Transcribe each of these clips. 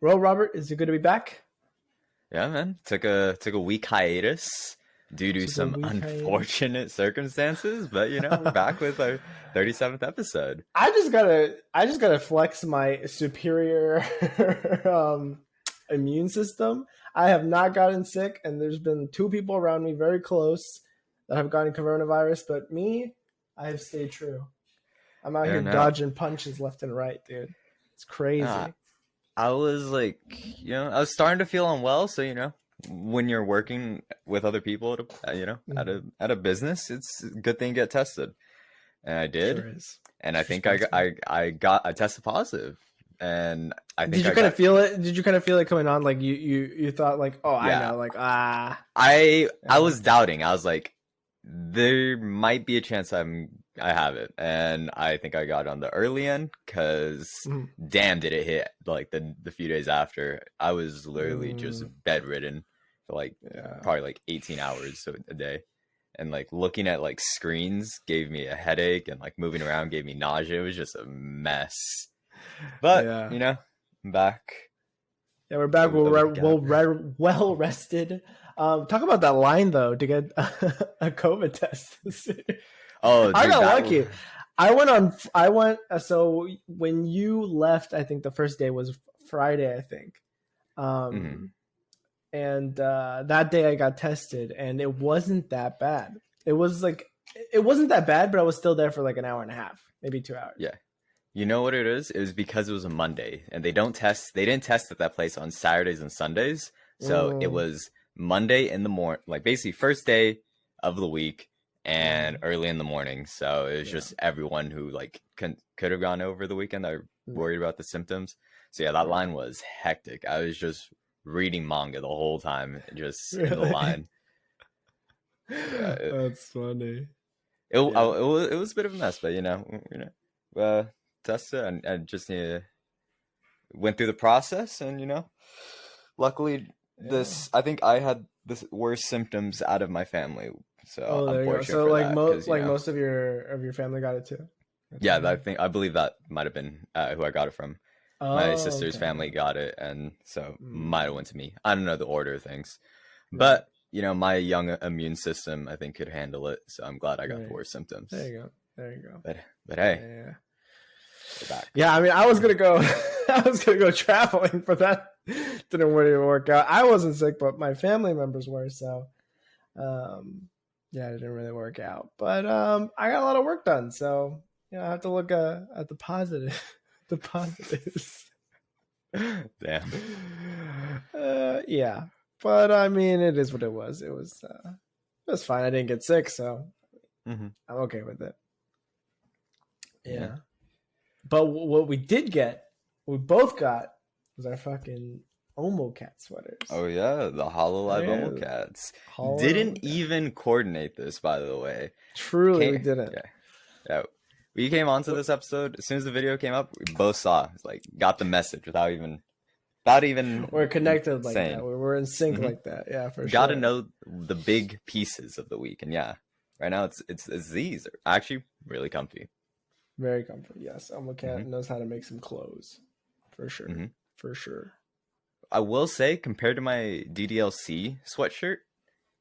Well, Robert, is it good to be back? Yeah, man. Took a week hiatus due to Took a some week hiatus. unfortunate circumstances, but we're back with our 37th episode. I just gotta flex my superior immune system. I have not gotten sick, and there's been two people around me very close that have gotten coronavirus, but me, I have stayed true. I'm out Yeah, here no. dodging punches left and right, dude. It's Uh, crazy. I was like, I was starting to feel unwell, so when you're working with other people at Mhm. at a business, it's a good thing to get tested. And I did, Sure is. and I It's think responsible. I tested positive, and I Did think you I kind of got feel it? Did you kind of feel it coming on? Like you thought like, oh, I yeah. know, like I yeah. was doubting. I was like, there might be a chance I have it, and I think I got on the early end because Mhm. damn, did it hit like the few days after. I was literally just Mm, bedridden for like yeah. probably like 18 hours a day, and like looking at like screens gave me a headache, and like moving around gave me nausea. It was just a mess. But Yeah. I'm back. Yeah, we're back. A We're week after. well rested. Talk about that line though to get a COVID test. Oh, I dude, got that. lucky. I went on. I went. So when you left, I think the first day was Friday. I think. Mhm. Um, and that day I got tested, and it wasn't that bad. It was like it wasn't that bad, but I was still there for like an hour and a half, maybe 2 hours. Yeah. You know what it is? It was because it was a Monday, and they didn't test at that place on Saturdays and Sundays. So it Mm, was Monday in the morning, like basically first day of the week and mm, early in the morning. So it was yeah. just everyone who like could have gone over the weekend that were Yeah. worried about the symptoms. So yeah, that Yeah. line was hectic. I was just reading manga the whole time, just in the Really? line. Yeah, That's funny. Yeah. it was a bit of a mess, but tested and just went through the process, and luckily Yeah. this I think I had the worst symptoms out of my family, so Oh, I'm there you go. fortunate So for like that because most of your family got it too. Your yeah, family. I believe that might have been who I got it from. My Oh, sister's okay, family okay. got it, and so might have Mm, went to me. I don't know the order of things, right. but my young immune system I think could handle it, so I'm glad I got the Right. worst symptoms. There you go. There you go. But hey, Yeah. we're back. Yeah, I mean, I was gonna go. I was gonna go traveling, but that didn't really work out. I wasn't sick, but my family members were. So, um, yeah, it didn't really work out. But I got a lot of work done. So, I have to look at the positive, the positives. Damn. Yeah, but I mean, it is what it was. It was fine. I didn't get sick, so Hmm. I'm okay with it. Yeah. Yeah. But what we did get, we both got, was our fucking Omo Cat sweaters. Oh yeah, the Hololive Yeah, Omo Cats. Hollow Didn't Omo Cat. even coordinate this, by the way. Truly, we Came, didn't. yeah, yeah. We came onto What- this episode as soon as the video came up. We both saw, it's like, got the message without even We're connected like that. saying. We're in sync Hmm. like that. Yeah, for Got to sure. know the big pieces of the week, and yeah, right now it's these are actually really comfy. Very comfortable. Yes, Omo Cat Hmm. knows how to make some clothes. For sure. Hmm. For sure. I will say, compared to my DDLC sweatshirt,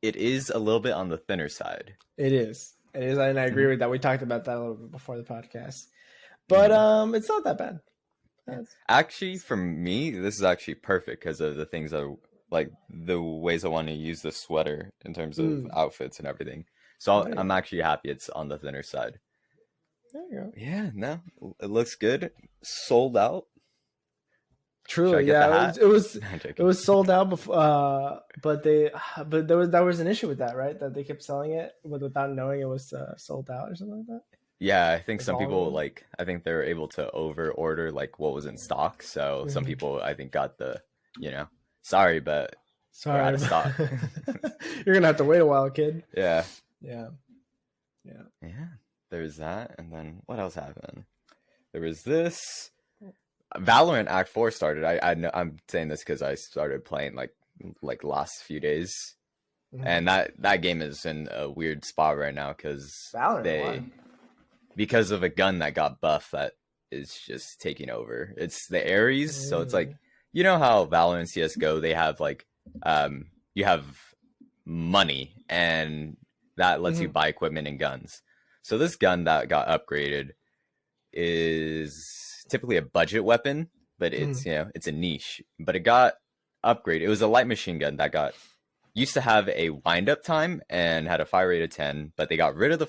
it is a little bit on the thinner side. It is. It is, and I agree Hmm. with that. We talked about that a little bit before the podcast. But Hmm. it's not that bad. Yeah. That's, Actually, for me, this is actually perfect because of the things that like the ways I want to use the sweater in terms of mm, outfits and everything. So there you I'm go. actually happy it's on the thinner side. There you go. Yeah, no, it looks good. Sold out. Should I Truly, get the yeah. hat? I'm It joking. was sold out before, but there was an issue with that, right? That they kept selling it without knowing it was sold out or something like that. Yeah, I think The some people volume. like I think they were able to over order like what was in stock. So some Hmm. people I think got the, you know, sorry, but we're out Sorry, of stock. you're gonna have to wait a while, kid. Yeah. Yeah, yeah. Yeah. There's that. And then what else happened? There was this. Valorant Act 4 started. I know I'm saying this because I started playing like last few days. Mhm. And that game is in a weird spot right now Valorant won. because of a gun that got buffed that is just taking over. It's the Ares, so it's like Mm. you know how Valorant and CS:GO, they have like you have money, and that lets you Hmm. buy equipment and guns. So this gun that got upgraded is typically a budget weapon, but Hmm. it's, it's a niche. But it got upgraded. It was a light machine gun that got used to have a wind up time and had a fire rate of 10, but they got rid of the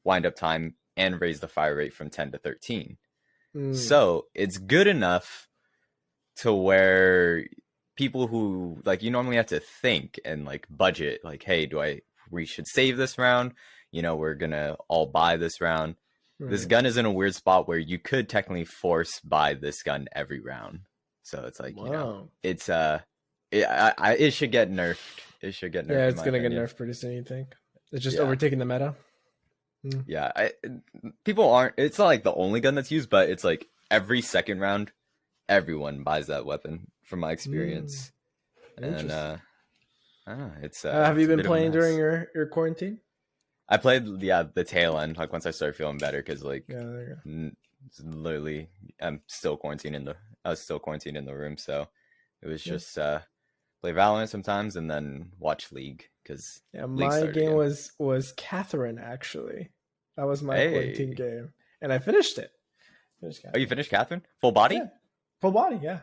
wind up time and raised the fire rate from 10 to 13. Mm. So it's good enough to where people who like, you normally have to think and like budget, like, hey, we should save this round, we're gonna all buy this round. This Right. gun is in a weird spot where you could technically force buy this gun every round. So it's like, Wow. it's it should get nerfed. It should get Yeah, nerfed in it's my gonna get opinion. nerfed pretty soon. You think it's just Yeah. overtaking the meta? Mm. Yeah, people aren't. It's not like the only gun that's used, but it's like every second round, everyone buys that weapon, from my Mm. experience. And Interesting. I don't know, it's Have you it's a been bit of a playing during mess. your quarantine? I played, the tail end, like once I started feeling better, because like Yeah, there you go. it's literally I was still quarantined in the room, so it was Yeah. just play Valorant sometimes and then watch League because Yeah, League my started game again. was Catherine actually. That was my quarantine Hey, game, and I finished it. Finished oh, you Catherine. finished Catherine full body? Yeah, full body. Yeah.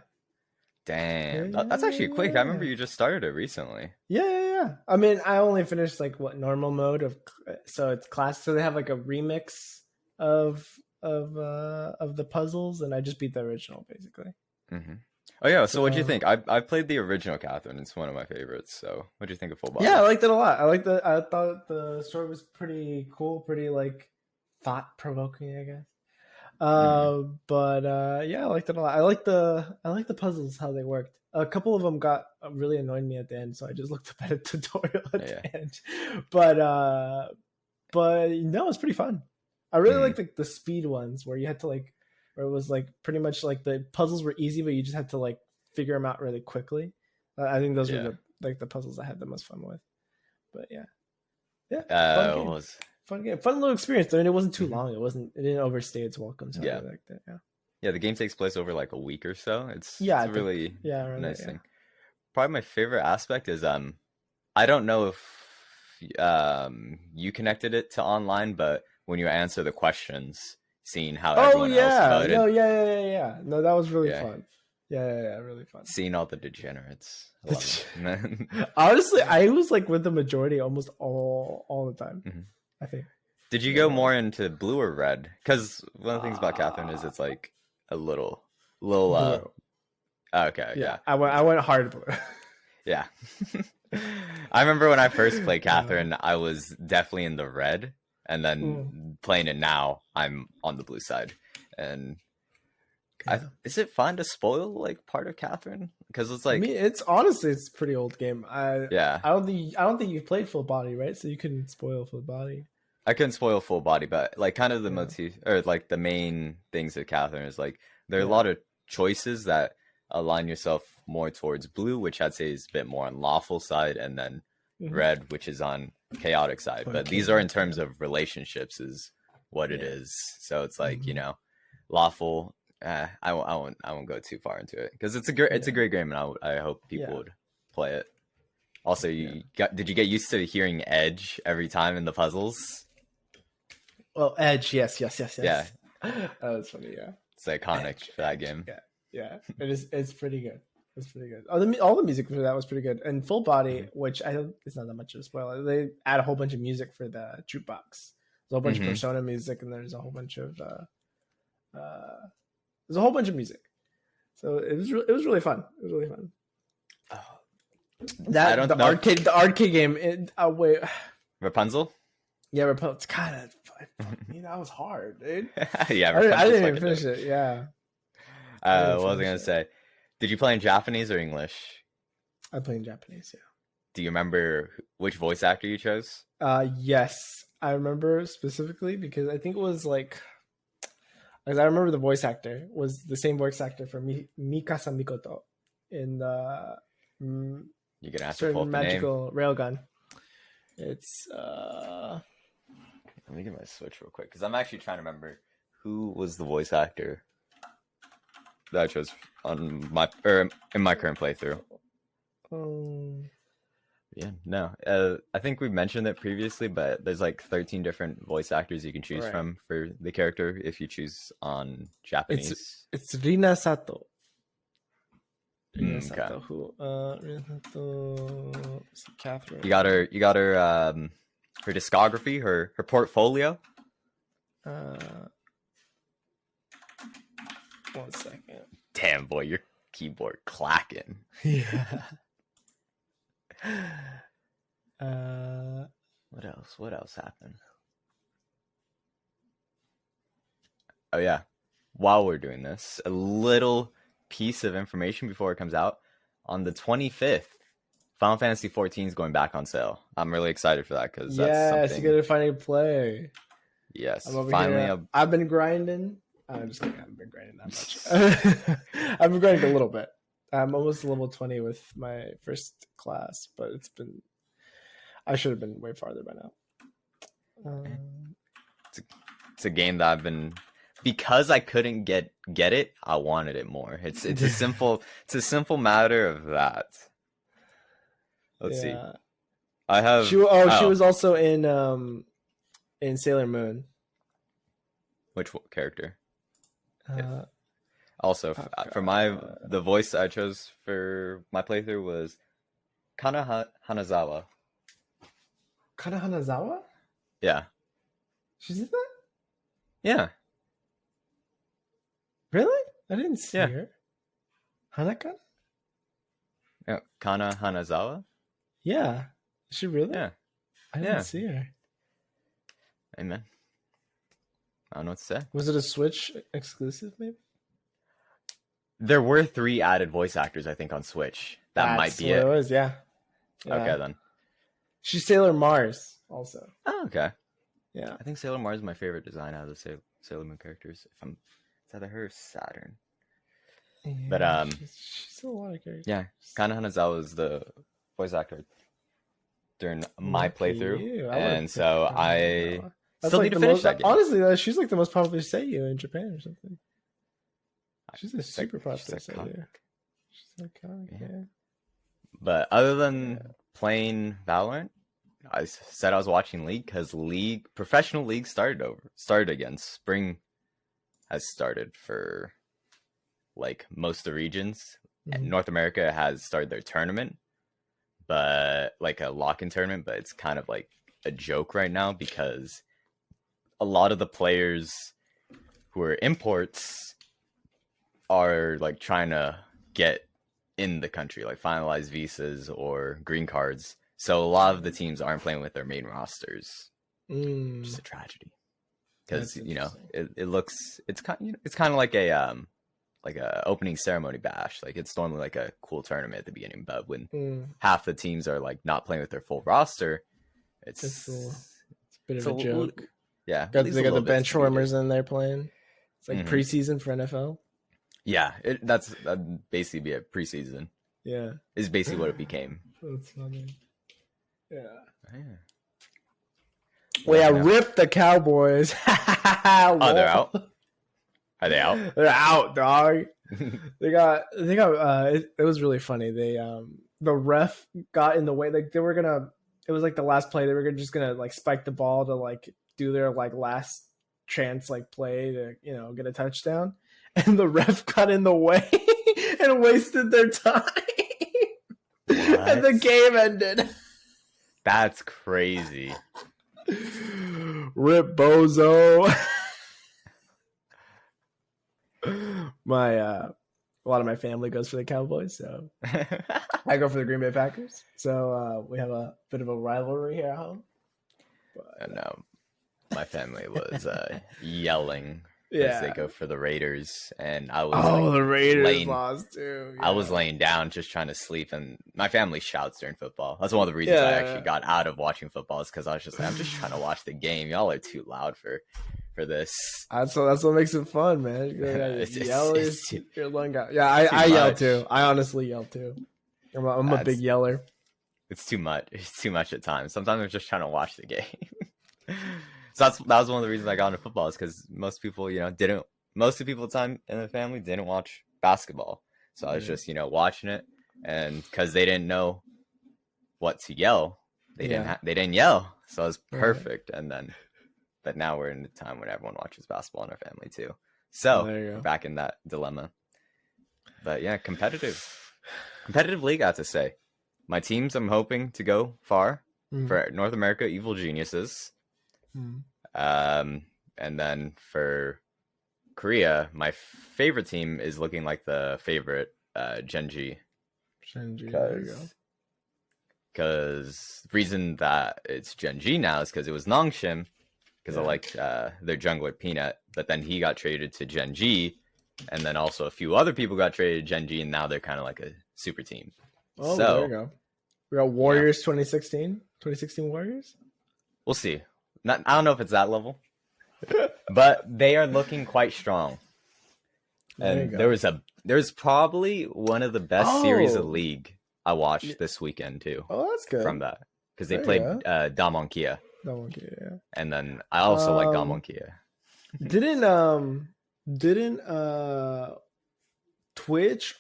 Yeah, Damn, yeah, that's actually quick. I remember yeah. you just started it recently. Yeah, yeah, yeah. I mean, I only finished like what normal mode of, so it's class. So they have like a remix of of the puzzles, and I just beat the original basically. Hmm. Oh yeah, so what'd you So think? I played the original Catherine. It's one of my favorites. So what'd you think of full yeah, I body? liked it a lot. I thought the story was pretty cool, pretty like thought provoking, I guess. Hmm. But yeah, I liked it a lot. I like the puzzles how they worked. A couple of them got really annoyed me at the end, so I just looked up at a tutorial at Yeah. the end. But no, it's pretty fun. I really Mm, like the speed ones where you had to like, where it was like pretty much like the puzzles were easy, but you just had to like figure them out really quickly. I think those were yeah. the puzzles I had the most fun with. But yeah, yeah, fun What game, was fun game, fun little experience. I mean, it wasn't too Mhm. long. It didn't overstay its welcome, so I Yeah. really liked it. Yeah, Yeah, the game takes place over like a week or so. yeah, It's I a think really yeah, around that, nice yeah. thing. Probably my favorite aspect is I don't know if you connected it to online, but when you answer the questions, seeing how Oh everyone else yeah, voted, no, yeah, yeah, yeah, yeah. No, that was really yeah, fun. Yeah, yeah, yeah, really fun. seeing all the degenerates. I love them. Honestly, I was like with the majority almost all the time. Mhm. I think. Did you go Uh, more into blue or red? Because one of the things about Catherine is uh, it's like a little blue. okay, Yeah, yeah. I went hard blue. Yeah. I remember when I first played uh, Catherine, I was definitely in the red, and mm, then playing it now, I'm on the blue side. And yeah. is it fun to spoil like part of Catherine? Because it's I like, mean, it's honestly it's a pretty old game. yeah, I don't think you've played full body, right? So you can spoil full body. I couldn't spoil full body, but like kind of the Yeah, motif or like the main things of Catherine is like there are a yeah. lot of choices that align yourself more towards blue, which I'd say is a bit more on lawful side, and then Mm-hmm. red, which is on chaotic side. Or But these are in chaotic, yeah, terms of relationships, is what it yeah. is. So it's like, Mm-hmm. lawful. I won't go too far into it because it's a Yeah, great game, and I hope people yeah, would play it. Also, yeah. did you get used to hearing Edge every time in the puzzles? Well, Edge, yes, yes, yes, Yeah, yes. That was funny, yeah. it's iconic Edge, for that Edge, game. yeah, yeah. It is. It's pretty good. It's pretty good. Oh, all the music for that was pretty good. And Full Body, Hmm. which I don't, it's not that much of a spoiler. They add a whole bunch of music for the jukebox. There's a whole bunch of Hmm. Persona music, and there's a whole bunch of there's a whole bunch of music. So it was really fun. It was really fun. Oh, I That don't know if the arcade game. Wait, Rapunzel. yeah, it's kind of. That was hard, dude. Yeah, I Rapunzel's didn't even fucking finish dope. it. Yeah, I didn't What was I finish gonna it. say? Did you play in Japanese or English? I play in Japanese. Do you remember which voice actor you chose? Yeah. Yes, I remember specifically because I think it was like, because I remember the voice actor was the same voice actor for Mikasa Mikoto in the mm, You're gonna have to pull certain up the name. magical railgun. It's Let me get my Switch real quick because I'm actually trying to remember who was the voice actor. that I chose on in my current playthrough. Yeah, no. I think we mentioned it previously, but there's like 13 different voice actors you can choose from for the character if you choose on Japanese. It's Rina Sato. Rina Okay. Sato, who? Rina Sato. Catherine. You got her. Her discography, her portfolio. 1 second. Damn, boy, your keyboard clacking. Yeah. What else? What else happened? Oh yeah. While we're doing this, a little piece of information before it comes out. On the 25th, Final Fantasy 14 is going back on sale. I'm really excited for that because that's something. You gotta finally play. Yes, finally. I've been grinding. I'm just kidding. I haven't been grinding that much. I've been grinding a little bit. I'm almost level 20 with my first class, but I should have been way farther by now. It's a game that I've been, because I couldn't get it, I wanted it more. It's a simple matter of that. Let's see. I have. She was also in Sailor Moon. Which character? Also, for the voice I chose for my playthrough was Kana Hanazawa. Kana Hanazawa? Yeah. She's in that? Yeah. Really? I didn't see her. Hanakana? Yeah, Kana Hanazawa? Yeah. Is she really? Yeah. I didn't see her. Hey, man. I don't know what to say. Was it a Switch exclusive, maybe? There were 3 added voice actors, I think, on Switch. That might be it. It was, yeah. Okay, then. She's Sailor Mars, also. Oh, okay. Yeah. I think Sailor Mars is my favorite design out of the Sailor Moon characters. It's either her or Saturn. Yeah, but she's a lot of characters. Yeah, Kana Hanazawa was the voice actor during my playthrough, and so I still need to finish that game. Honestly, she's like the most popular Seiyu in Japan or something. She's a super popular Seiyu. She's iconic, yeah. But other than playing Valorant, I said I was watching League because professional League started again. Spring has started for like most of the regions. And North America has started their tournament, but like a lock-in tournament, but it's kind of like a joke right now because a lot of the players who are imports are like trying to get in the country, like finalize visas or green cards. So a lot of the teams aren't playing with their main rosters. Just a tragedy because it's kind of like a opening ceremony bash. Like it's normally like a cool tournament at the beginning, but when half the teams are like not playing with their full roster, it's a bit of a joke. Yeah, they got the bench warmers in there playing. It's like preseason for NFL. Yeah, that'd basically be a preseason. Yeah, is basically what it became. That's funny. Yeah. Rip the Cowboys. Oh, they're out. Are they out? They're out, dog. They got. It was really funny. The ref got in the way. Like they were gonna. It was like the last play. They were just gonna like spike the ball to like do their like last chance like play to get a touchdown, and the ref got in the way and wasted their time. And the game ended. That's crazy. Rip Bozo. A lot of my family goes for the Cowboys, so I go for the Green Bay Packers. So we have a bit of a rivalry here at home. But, no, my family was yelling as they go for the Raiders, and I was the Raiders lost too. Yeah. I was laying down just trying to sleep, and my family shouts during football. That's one of the reasons I actually got out of watching football, is because I was just like, I'm just trying to watch the game. Y'all are too loud for this. That's what makes it fun, man. Your lung out. Yeah, I yell too. I honestly yell too. I'm a big yeller. It's too much. It's too much at times. Sometimes I'm just trying to watch the game. So that was one of the reasons I got into football, is because most people, most of the people time in the family didn't watch basketball. So I was just, watching it, and because they didn't know what to yell, they didn't yell. So it was perfect. And then, but now we're in a time when everyone watches basketball in our family too. So we're back in that dilemma. But yeah, competitive league, I have to say. My teams, I'm hoping to go far for North America, Evil Geniuses. And then for Korea, my favorite team is looking like the favorite Genji. There you go. Because the reason that it's Genji now is because it was Nongshim, because I liked their jungler Peanut, but then he got traded to Genji, and then also a few other people got traded to Genji, and now they're kind of like a super team. Oh, so, there you go. We got Warriors 2016 Warriors? We'll see. I don't know if it's that level, but they are looking quite strong. And there's probably one of the best series of League I watched this weekend too. Oh, that's good. From that, because they played Damwon Kia. And then I also like Damwon Kia. Didn't Twitch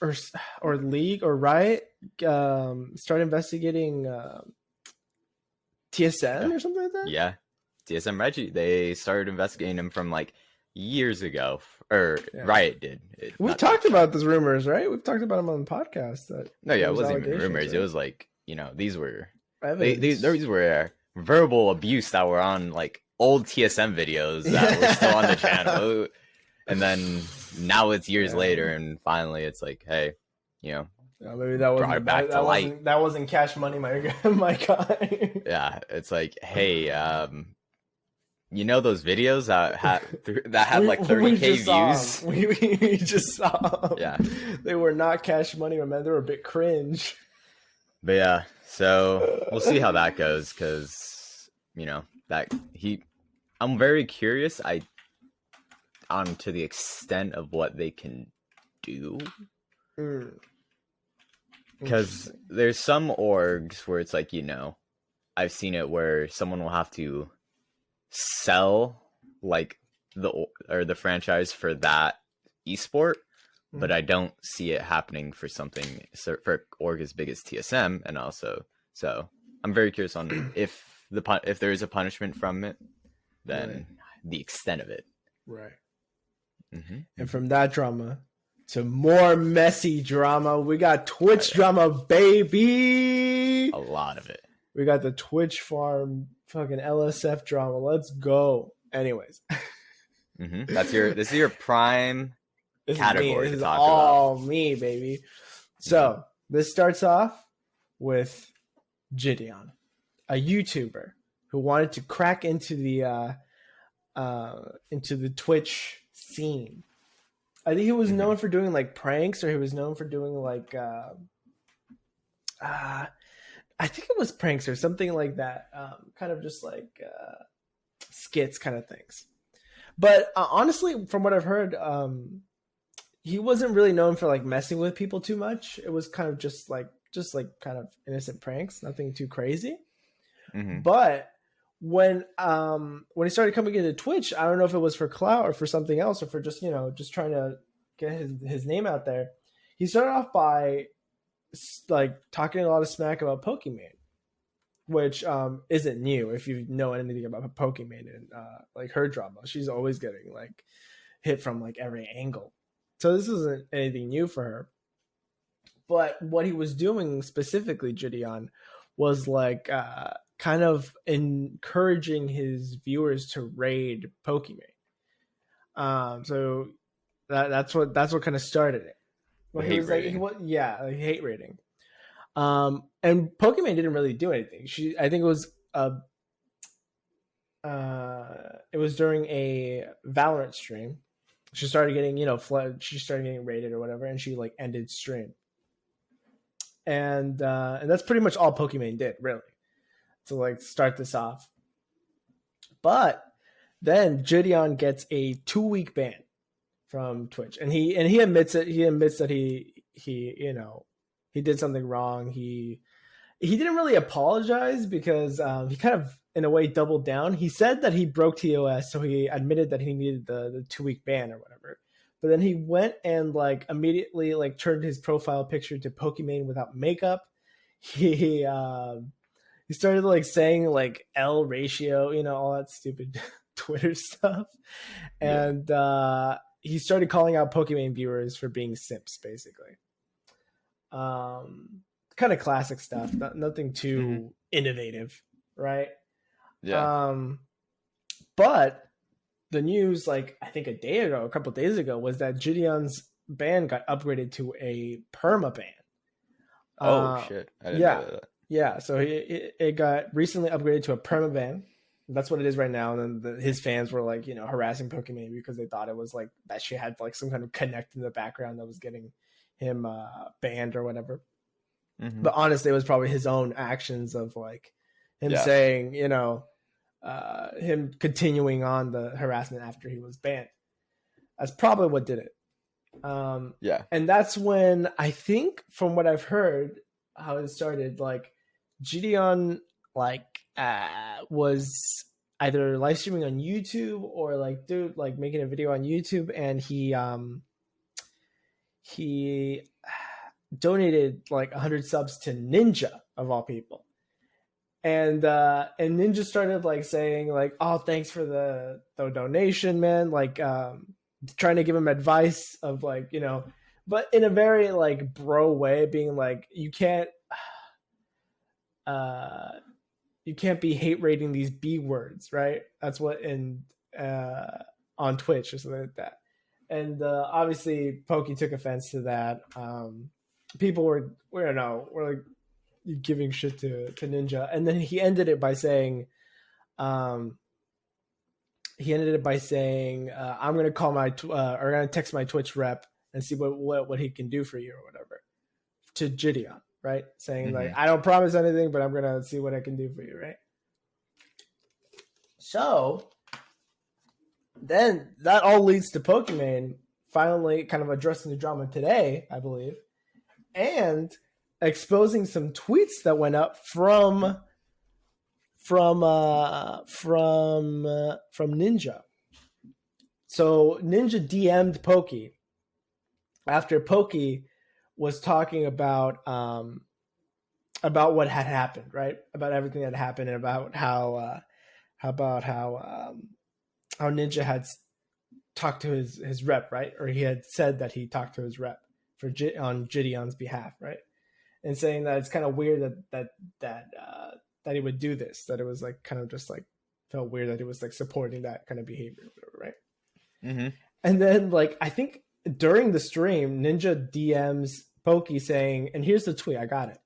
or League or Riot start investigating TSM or something like that? Yeah, TSM Reggie. They started investigating him from like years ago, or Riot did. We've talked about these rumors, right? We've talked about them on the podcast. It wasn't even rumors. Right? It was like, these were these were verbal abuse that were on like old TSM videos that were still on the channel. And then now it's years later, and finally it's like, hey, maybe that wasn't it back to light. That wasn't Cash Money, my guy. Yeah, it's like, hey, those videos that had like 30K views. We just saw them. Yeah, they were not Cash Money, my man. They were a bit cringe. But yeah, so we'll see how that goes, because I'm very curious. To the extent of what they can do, because there's some orgs where it's like, I've seen it where someone will have to sell like the franchise for that esport, but I don't see it happening for for org as big as TSM. And also, so I'm very curious on if there is a punishment from it, then the extent of it. Right. And from that drama to more messy drama, we got Twitch drama, baby. A lot of it. We got the Twitch farm fucking LSF drama. Let's go. Anyways. This is your prime category. This is all me, baby. So this starts off with Gideon, a YouTuber who wanted to crack into the Twitch scene. I think he was known for doing like pranks, or he was known for doing like I think it was pranks or something like that, kind of just like skits kind of things. But honestly, from what I've heard, he wasn't really known for like messing with people too much. It was kind of just like kind of innocent pranks, nothing too crazy. But when he started coming into Twitch, I don't know if it was for clout or for something else, or for just just trying to get his name out there. He started off by like talking a lot of smack about Pokimane, which isn't new if you know anything about Pokimane and like her drama. She's always getting like hit from like every angle, so this isn't anything new for her. But what he was doing specifically, Gideon, was like kind of encouraging his viewers to raid Pokimane. So that's what kind of started it. Well, he was rating. Like hate rating. And Pokimane didn't really do anything. I think it was during a Valorant stream. She started getting, she started getting raided or whatever, and she like ended stream. And that's pretty much all Pokimane did, really, to like start this off. But then Gideon gets a 2-week ban from Twitch, and he admits it. He admits that he did something wrong. He didn't really apologize, because he kind of in a way doubled down. He said that he broke TOS, so he admitted that he needed the 2-week ban or whatever. But then he went and like immediately like turned his profile picture to Pokimane without makeup. He he started like saying like L ratio, you know, all that stupid Twitter stuff. Yeah. And he started calling out Pokimane viewers for being simps, basically. Kind of classic stuff, nothing too innovative, right? Yeah. But the news, like I think a couple of days ago, was that Gideon's ban got upgraded to a perma ban. Oh shit! I didn't Yeah, know that. yeah. So it got recently upgraded to a perma ban. That's what it is right now. And then his fans were like, you know, harassing Pokimane because they thought it was like that she had like some kind of connect in the background that was getting him banned or whatever. But honestly, it was probably his own actions of like him saying, you know, him continuing on the harassment after he was banned. That's probably what did it. And that's when I think, from what I've heard, how it started, like Gideon like was either live streaming on YouTube or like making a video on YouTube, and he donated like 100 subs to Ninja of all people. And Ninja started like saying like, oh, thanks for the donation, man, like trying to give him advice of like, you know, but in a very like bro way, being like, you can't be hate rating these B words, right? That's what in on Twitch or something like that. And obviously Pokey took offense to that. People were like giving shit to Ninja, and then he ended it by saying I'm gonna call my or gonna text my Twitch rep and see what he can do for you or whatever, to Gideon, right? Saying like, I don't promise anything, but I'm gonna see what I can do for you, right? So then that all leads to Pokimane finally kind of addressing the drama today, I believe, and exposing some tweets that went up from Ninja. So Ninja DM'd Pokey after Pokey was talking about what had happened, right? About everything that happened, and about how Ninja had talked to his rep, right? Or he had said that he talked to his rep on Gideon's behalf, right? And saying that it's kind of weird that he would do this, that it was like kind of just like felt weird that he was like supporting that kind of behavior, right? And then like I think during the stream, Ninja DMs Pokey saying, and here's the tweet, I got it.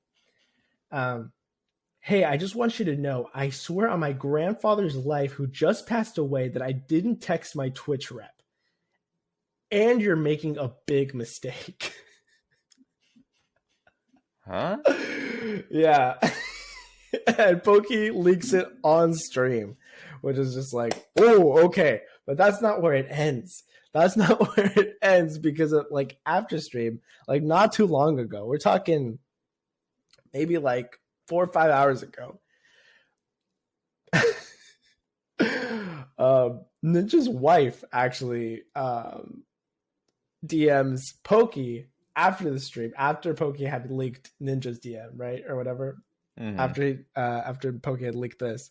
Hey, I just want you to know, I swear on my grandfather's life who just passed away that I didn't text my Twitch rep. And you're making a big mistake. Huh? Yeah. And Pokey leaks it on stream, which is just like, oh, okay. But that's not where it ends. That's not where it ends, because of like after stream, like not too long ago, we're talking maybe like 4 or 5 hours ago. Ninja's wife actually DMs Pokey after the stream, after Pokey had leaked Ninja's DM, right? Or whatever. After Pokey had leaked this.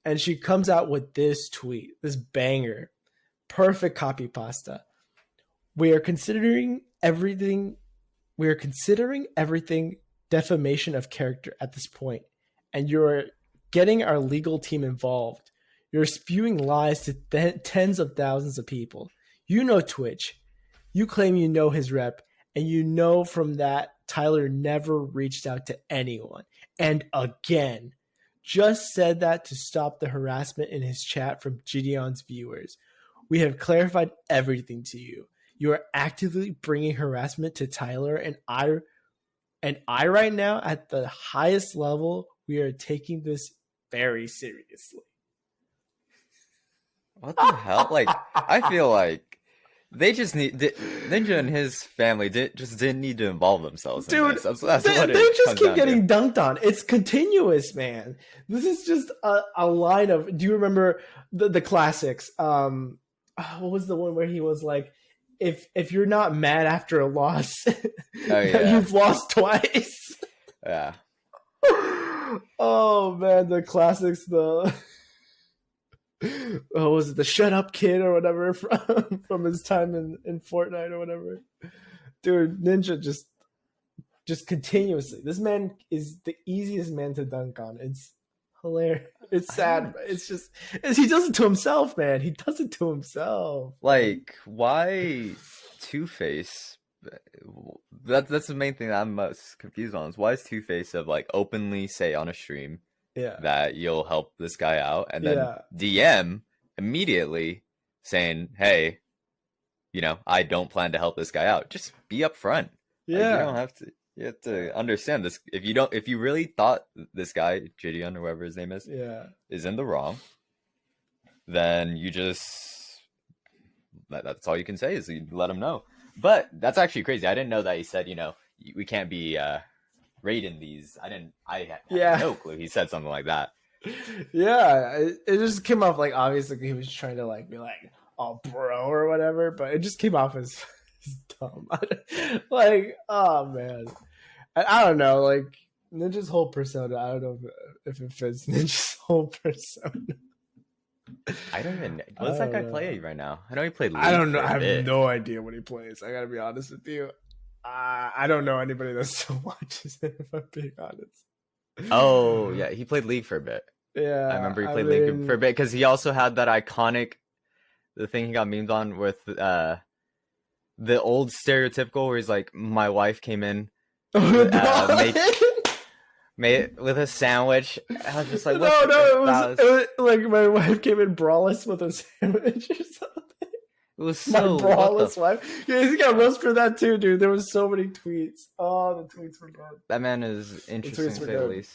And she comes out with this tweet, this banger, perfect copy pasta. We are considering everything defamation of character at this point, and you're getting our legal team involved. You're spewing lies to tens of thousands of people. You know Twitch. You claim you know his rep, and you know from that Tyler never reached out to anyone. And again, just said that to stop the harassment in his chat from Gideon's viewers. We have clarified everything to you. You are actively bringing harassment to Tyler, and I right now at the highest level, we are taking this very seriously. What the hell? Like, I feel like they just Ninja and his family didn't need to involve themselves in Dude, this. they just keep getting dunked on. It's continuous, man. This is just a line of. Do you remember the classics? What was the one where he was like, if you're not mad after a loss, yeah. you've lost twice. Yeah. Oh man, the classics, the was it the shut up kid or whatever from his time in Fortnite or whatever. Dude, Ninja just continuously. This man is the easiest man to dunk on. It's hilarious. It's sad. It's just he does it to himself, man. He does it to himself. Like, why Two-Face? That's the main thing that I'm most confused on. Is why is Two-Face of like openly say on a stream that you'll help this guy out, and then DM immediately saying, "Hey, you know, I don't plan to help this guy out." Just be upfront. Yeah, like, you don't have to. You have to understand this. If you really thought this guy Gideon or whoever his name is in the wrong, then you just that's all you can say is you let him know. But that's actually crazy. I didn't know that he said, you know, we can't be rating these. I had no clue he said something like that. Yeah, it just came off like obviously he was trying to like be like, oh bro or whatever, but it just came off as dumb. Like, oh man, I don't know. Like Ninja's whole persona, I don't know if it fits Ninja's whole persona. I don't even. What does that guy play right now? I know he played League. I don't know. I have no idea what he plays. I gotta be honest with you. I don't know anybody that still watches it, if I'm being honest. Oh yeah, he played League for a bit. Yeah, I remember he played League for a bit because he also had that iconic, the thing he got memed on with the old stereotypical where he's like, my wife came in, made with a sandwich. I was just like, what it was like my wife came in braless with a sandwich or something. It was so my braless wife. Yeah, he got roasted for that too, dude. There was so many tweets. Oh, the tweets were good. That man is interesting to say the least.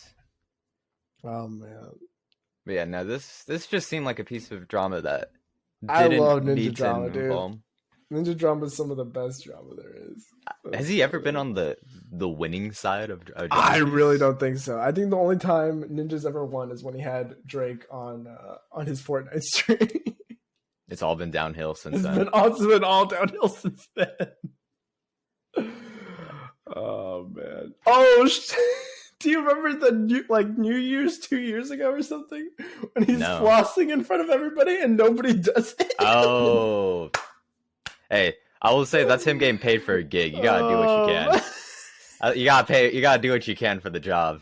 Oh man. But yeah, no, this just seemed like a piece of drama that I love Ninja drama, dude. Ninja drama is some of the best drama there is. Has he ever been on the winning side of drama? I really don't think so. I think the only time Ninja's ever won is when he had Drake on his Fortnite stream. It's all been downhill since then. It's been all downhill since then. Oh man. Oh do you remember the New Year's 2 years ago or something when he's flossing in front of everybody and nobody does it? Oh. Hey, I will say that's him getting paid for a gig. You gotta do what you can. You gotta do what you can for the job.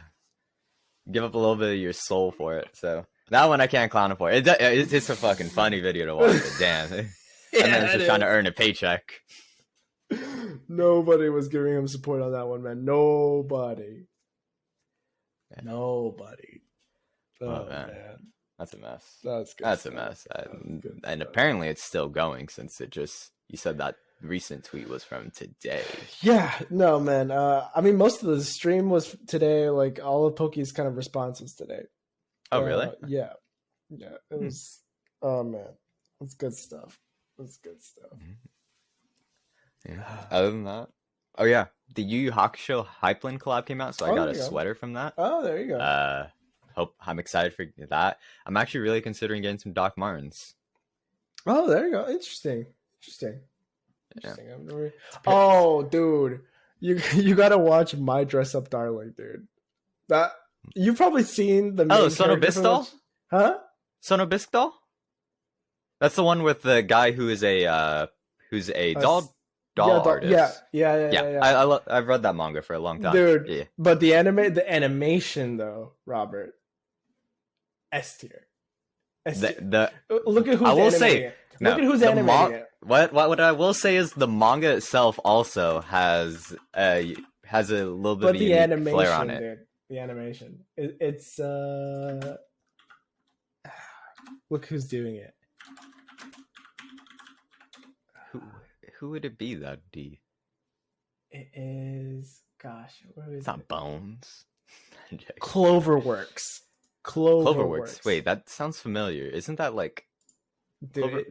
Give up a little bit of your soul for it. So that one I can't clown him for. It's just a fucking funny video to watch. But damn, and then it's just trying to earn a paycheck. Nobody was giving him support on that one, man. Nobody. Nobody. Oh man. That's a mess. That's a mess. And apparently it's still going since you said that recent tweet was from today. Yeah, no, man. I mean, most of the stream was today. Like all of Poki's kind of responses today. Oh, really? Yeah. It was. Oh man, it's good stuff. Yeah. Other than that, oh yeah, the Yu Yu Hakusho Hypeland collab came out, so I got a sweater from that. Oh, there you go. I'm excited for that. I'm actually really considering getting some Doc Martens. Oh, there you go. Interesting. Yeah. Oh, dude, you gotta watch My Dress Up Darling, dude. That you've probably seen the Sonobistal? Huh? Sonobistal? That's the one with the guy who is a doll artist. Yeah. I've read that manga for a long time, dude. Yeah. But the animation though, Robert, S tier. Look at who's I will animating say. it. Look at who's animating it. What I will say is the manga itself also has a little bit of a unique flair on it. Dude, the animation, it's look who's doing it. Who would it be? That D. It is. Gosh, where is it's not Bones. Cloverworks. Cloverworks. Wait, that sounds familiar. Isn't that like? Dude,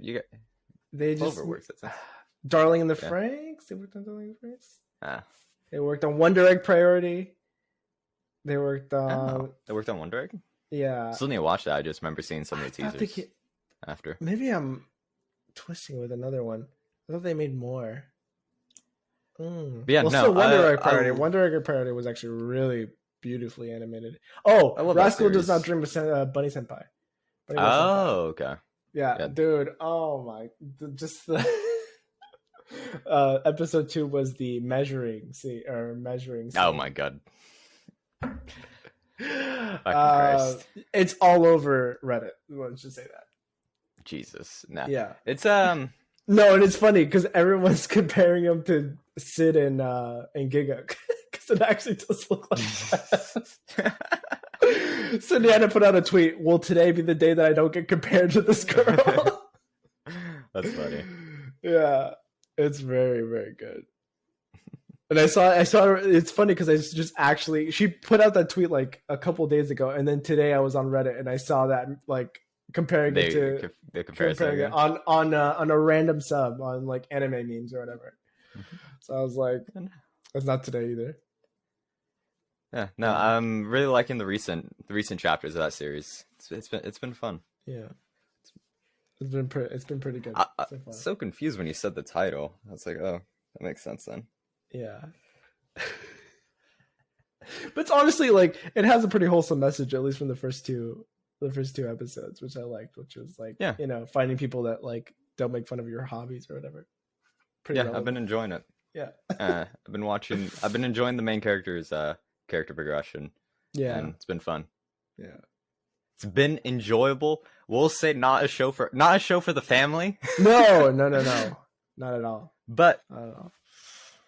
they just Cloverworks. Darling in the Franxx. They worked on Darling in the Franxx. Ah. They worked on Wonder Egg Priority. They worked on. They worked on Wonder Egg. Yeah. Still need to watch that. I just remember seeing so many teasers after. Maybe I'm twisting with another one. I thought they made more. But yeah, Well, no, still Wonder Egg Parody. Wonder Egg Parody was actually really beautifully animated. Oh, I love that Rascal Does Not series. Dream of Bunny Senpai. Bunny Boy Senpai. Oh, okay. Yeah, Yeah. dude. Oh my, just the episode 2 was the measuring scene. Oh my god. Fucking Christ. It's all over Reddit. Let's just say that. Jesus. Nah. Yeah. It's No, and it's funny because everyone's comparing him to Sid and Giga because it actually does look like that. So they had to put out a tweet. Will today be the day that I don't get compared to this girl? That's funny. Yeah, it's very, very good. And I saw. It's funny because I just actually she put out that tweet like a couple of days ago, and then today I was on Reddit and I saw that like comparing it to the comparison comparing it on a random sub on like anime memes or whatever. So I was like, that's not today either. Yeah, no, I'm really liking the recent chapters of that series. It's been fun. Yeah, it's been pretty good. I'm so confused when you said the title. I was like, oh, that makes sense then. Yeah. But it's honestly like it has a pretty wholesome message, at least from the first two episodes, which I liked, which was like, yeah, finding people that like don't make fun of your hobbies or whatever. Pretty relevant. I've been enjoying it. Yeah. I've been enjoying the main character's character progression. Yeah. And it's been fun. Yeah. It's been enjoyable. We'll say not a show for the family. No. Not at all. But I don't know.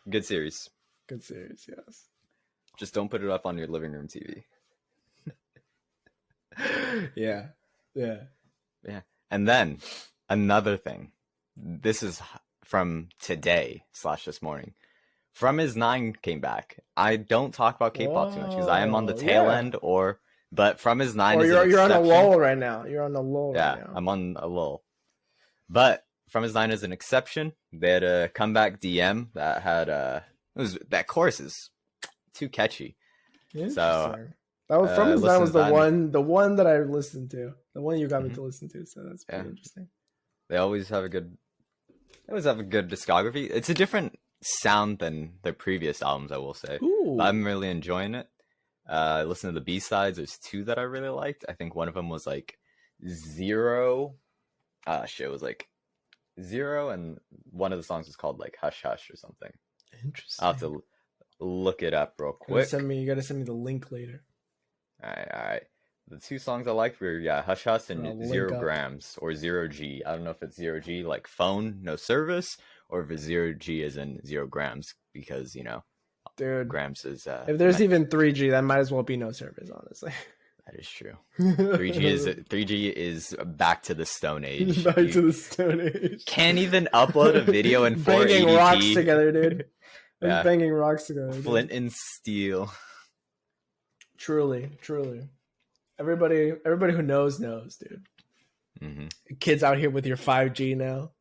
Good series. Good series, yes. Just don't put it up on your living room TV. Yeah. And then another thing. This is from today / this morning. From His 9 came back. I don't talk about K-pop too much because I am on the tail end, but From His 9 is you're on a lull right now. You're on a lull right now. Yeah, I'm on a lull. But From His 9 is an exception. They had a comeback DM that had that chorus is too catchy. So that was From His 9 was the one that I listened to. The one you got me to listen to. So that's pretty interesting. They always have a good discography. It's a different sound than their previous albums, I will say. But I'm really enjoying it. I listened to the B-sides. There's 2 that I really liked. I think one of them was like Zero. It was like Zero, and one of the songs was called like Hush Hush or something. Interesting. I'll have to look it up real quick. You gotta send me the link later. All right. The 2 songs I liked were Hush Hush and 0 grams or 0G. I don't know if it's 0G like phone, no service, or if it's 0G as in 0 grams because dude, grams is if there's even 3G, that might as well be no service, honestly. That is true. 3G is back to the Stone Age. Back to the Stone Age. Can't even upload a video in 480p. Banging rocks together, dude. Banging rocks together. Dude. Flint and steel. Truly. Everybody who knows, dude. Mm-hmm. Kids out here with your 5G now.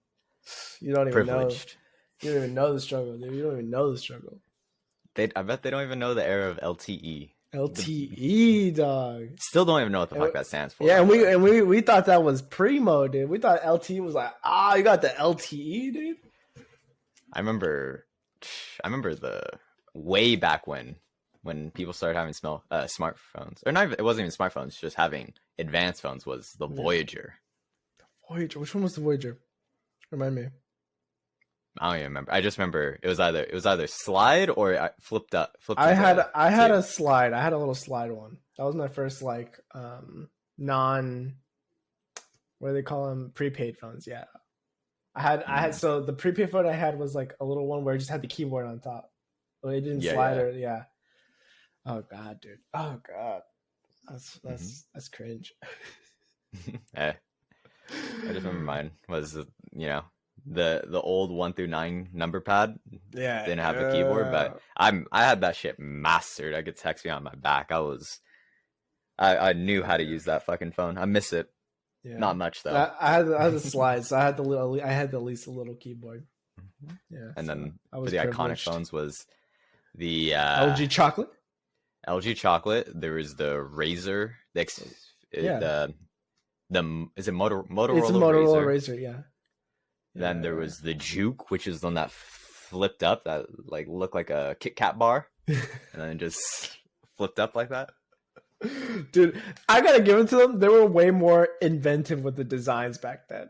You don't even know. You don't even know the struggle, dude. You don't even know the struggle. I bet they don't even know the era of LTE. LTE, dog. Still don't even know what the fuck that stands for. Yeah, and we thought that was primo, dude. We thought LTE was like, you got the LTE, dude. I remember the way back when people started having smartphones, or not. It wasn't even smartphones. Just having advanced phones was the Voyager. The Voyager. Which one was the Voyager? Remind me. I don't even remember. I just remember it was either slide or I flipped up. I had a slide. I had a little slide one. That was my first like non. What do they call them? Prepaid phones. Yeah. I had so the prepaid phone I had was like a little one where it just had the keyboard on top. So it didn't slide yeah. Oh god, dude. Oh god. That's cringe. I just remember mine was the old 1 through 9 number pad. Yeah. Didn't have a keyboard, but I had that shit mastered. I could text me on my back. I knew how to use that fucking phone. I miss it. Yeah. Not much though. I had the slides, so I had at least a little keyboard. Yeah. And then for the iconic phones was the LG Chocolate. LG Chocolate. There was the Razor. Is it Motorola It's a Motorola Razor, yeah. Then there was the Juke, which is the one that flipped up, that like looked like a Kit Kat bar, and then just flipped up like that. Dude, I gotta give it to them. They were way more inventive with the designs back then.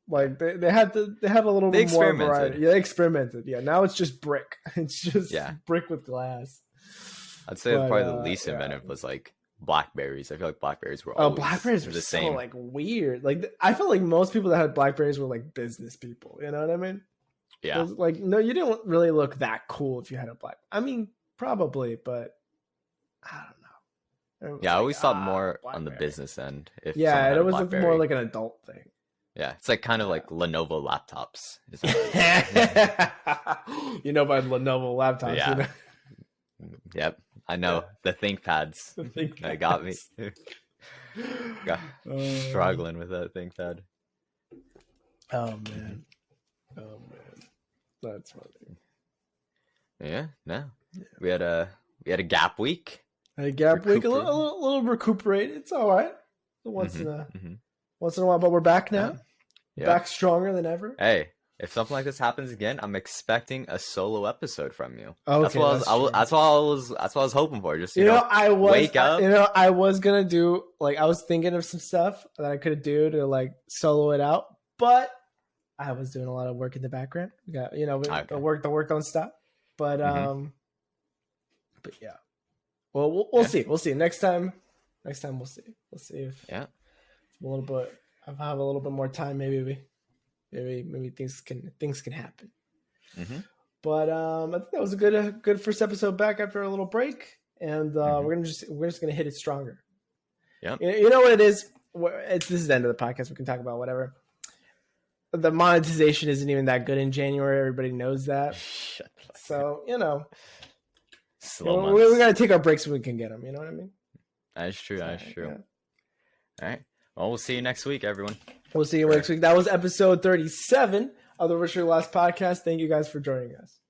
Like they had a little bit more variety. Yeah, they experimented. Yeah, now it's just brick. It's just brick with glass. I'd say probably the least inventive was like blackberries. I feel like blackberries were always blackberries were the same. So, like weird. Like I felt like most people that had blackberries were like business people. You know what I mean? Yeah. Like no, you didn't really look that cool if you had a black. I mean, probably, but I don't know. Yeah, I always thought more on the business end. It was more like an adult thing. Yeah, it's like kind of like Lenovo laptops. You know about Lenovo laptops. Yeah. You know? Yep, I know. The ThinkPads. They got me. Struggling with that ThinkPad. Oh man. That's funny. Yeah, no. We had a gap week. A little recuperate. It's all right. Once in a while, but we're back now. Yeah. Back stronger than ever. Hey, if something like this happens again, I'm expecting a solo episode from you. Okay, that's what I was hoping for. Just wake up. I was gonna do I was thinking of some stuff that I could do to like solo it out, but I was doing a lot of work in the background. We got the work don't stop. But but yeah. Well, we'll see. We'll see next time. We'll see. We'll see if a little bit. I'll have a little bit more time. Maybe things can happen. But I think that was a good first episode back after a little break, and we're just gonna hit it stronger. Yeah. You know what it is? This is the end of the podcast. We can talk about whatever. The monetization isn't even that good in January. Everybody knows that. So we're gonna take our breaks when we can get them. You know what I mean? That's true. That's true. Yeah. All right. Well, we'll see you next week, everyone. We'll see you next week. That was episode 37 of the Richard Last Podcast. Thank you guys for joining us.